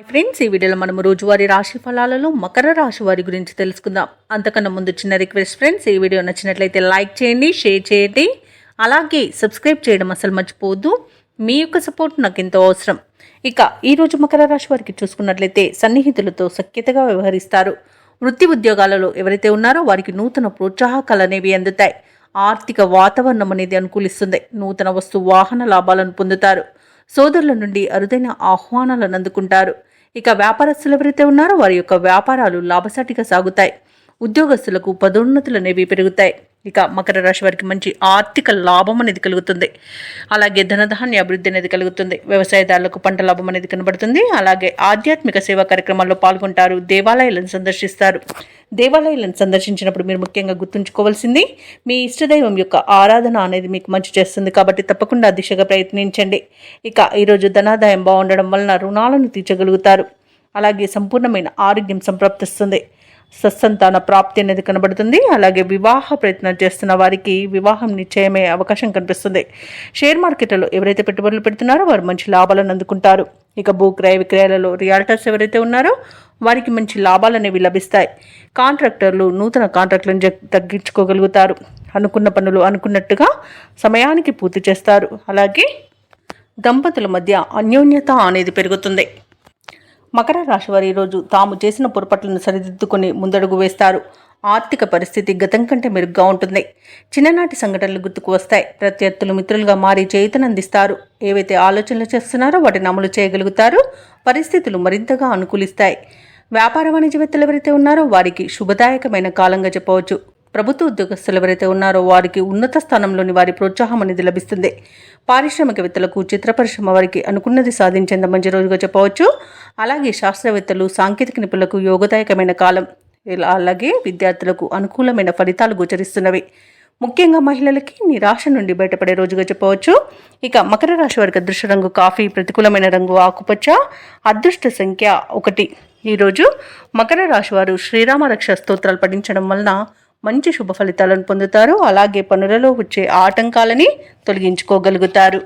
Friends, ఈ వీడియోలో మనం రోజువారీ రాశి ఫలాలలో మకర రాశి వారి గురించి తెలుసుకుందాం. అంతకన్నా ముందు చిన్న రిక్వెస్ట్ ఫ్రెండ్స్, ఈ వీడియో నచ్చినట్లయితే లైక్ చేయండి, షేర్ చేయండి, అలాగే సబ్స్క్రైబ్ చేయడం అసలు మర్చిపోవద్దు. మీ యొక్క సపోర్ట్ నాకు ఎంతో అవసరం. ఇక ఈరోజు మకర రాశి వారికి చూసుకున్నట్లయితే సన్నిహితులతో సఖ్యతగా వ్యవహరిస్తారు. వృత్తి ఉద్యోగాలలో ఎవరైతే ఉన్నారో వారికి నూతన ప్రోత్సాహకాలు అనేవి అందుతాయి. ఆర్థిక వాతావరణం అనేది అనుకూలిస్తుంది. నూతన వస్తు వాహన లాభాలను పొందుతారు. సోదరుల నుండి అరుదైన ఆహ్వానాలను అందుకుంటారు. ఇక వ్యాపారస్తులు ఎవరైతే ఉన్నారో వారి యొక్క వ్యాపారాలు లాభసాటిగా సాగుతాయి. ఉద్యోగస్తులకు పదోన్నతులు అనేవి పెరుగుతాయి. ఇక మకర రాశి వారికి మంచి ఆర్థిక లాభం అనేది కలుగుతుంది. అలాగే ధనధాన్య అభివృద్ధి అనేది కలుగుతుంది. వ్యవసాయదారులకు పంట లాభం అనేది కనబడుతుంది. అలాగే ఆధ్యాత్మిక సేవా కార్యక్రమాల్లో పాల్గొంటారు. దేవాలయాలను సందర్శిస్తారు. దేవాలయాలను సందర్శించినప్పుడు మీరు ముఖ్యంగా గుర్తుంచుకోవాల్సింది మీ ఇష్టదైవం యొక్క ఆరాధన అనేది మీకు మంచి చేస్తుంది. కాబట్టి తప్పకుండా దిశగా ప్రయత్నించండి. ఇక ఈరోజు ధనాదాయం బాగుండడం వలన రుణాలను తీర్చగలుగుతారు. అలాగే సంపూర్ణమైన ఆరోగ్యం సంప్రాప్తిస్తుంది. సత్సంతాన ప్రాప్తి అనేది కనబడుతుంది. అలాగే వివాహ ప్రయత్నం చేస్తున్న వారికి వివాహం నిశ్చయమయ్యే అవకాశం కనిపిస్తుంది. షేర్ మార్కెట్లలో ఎవరైతే పెట్టుబడులు పెడుతున్నారో వారు మంచి లాభాలను అందుకుంటారు. ఇక భూక్రయ విక్రయాలలో రియాల్టర్స్ ఎవరైతే ఉన్నారో వారికి మంచి లాభాలు అనేవి లభిస్తాయి. కాంట్రాక్టర్లు నూతన కాంట్రాక్టులను తగ్గించుకోగలుగుతారు. అనుకున్న పనులు అనుకున్నట్టుగా సమయానికి పూర్తి చేస్తారు. అలాగే దంపతుల మధ్య అన్యోన్యత అనేది పెరుగుతుంది. మకర రాశి వారు ఈరోజు తాము చేసిన పొరపాట్లను సరిదిద్దుకొని ముందడుగు వేస్తారు. ఆర్థిక పరిస్థితి గతం కంటే మెరుగ్గా ఉంటుంది. చిన్ననాటి సంఘటనలు గుర్తుకు వస్తాయి. ప్రత్యర్థులు మిత్రులుగా మారి చేయుతనందిస్తారు. ఏవైతే ఆలోచనలు చేస్తున్నారో వాటిని అమలు చేయగలుగుతారు. పరిస్థితులు మరింతగా అనుకూలిస్తాయి. వ్యాపార వాణిజ్యవేత్తలు ఎవరైతే ఉన్నారో వారికి శుభదాయకమైన కాలంగా చెప్పవచ్చు. ప్రభుత్వ ఉద్యోగస్తులు ఎవరైతే ఉన్నారో వారికి ఉన్నత స్థానంలోని వారి ప్రోత్సాహం అనేది లభిస్తుంది. పారిశ్రామికవేత్తలకు చిత్ర పరిశ్రమ వారికి అనుకున్నది సాధించేంత మంచి రోజుగా చెప్పవచ్చు. అలాగే శాస్త్రవేత్తలు సాంకేతిక నిపుణులకు యోగదాయకమైన కాలం. అలాగే విద్యార్థులకు అనుకూలమైన ఫలితాలు గోచరిస్తున్నవి. ముఖ్యంగా మహిళలకి నిరాశ నుండి బయటపడే రోజుగా చెప్పవచ్చు. ఇక మకర రాశి వారికి అదృష్ట రంగు కాఫీ, ప్రతికూలమైన రంగు ఆకుపచ్చ, అదృష్ట సంఖ్య 1. ఈరోజు మకర రాశి వారు శ్రీరామ రక్ష స్తోత్రాలు పఠించడం వలన మంచి శుభ ఫలితాలను పొందుతారు. అలాగే పనులలో వచ్చే ఆటంకాలని తొలగించుకోగలుగుతారు.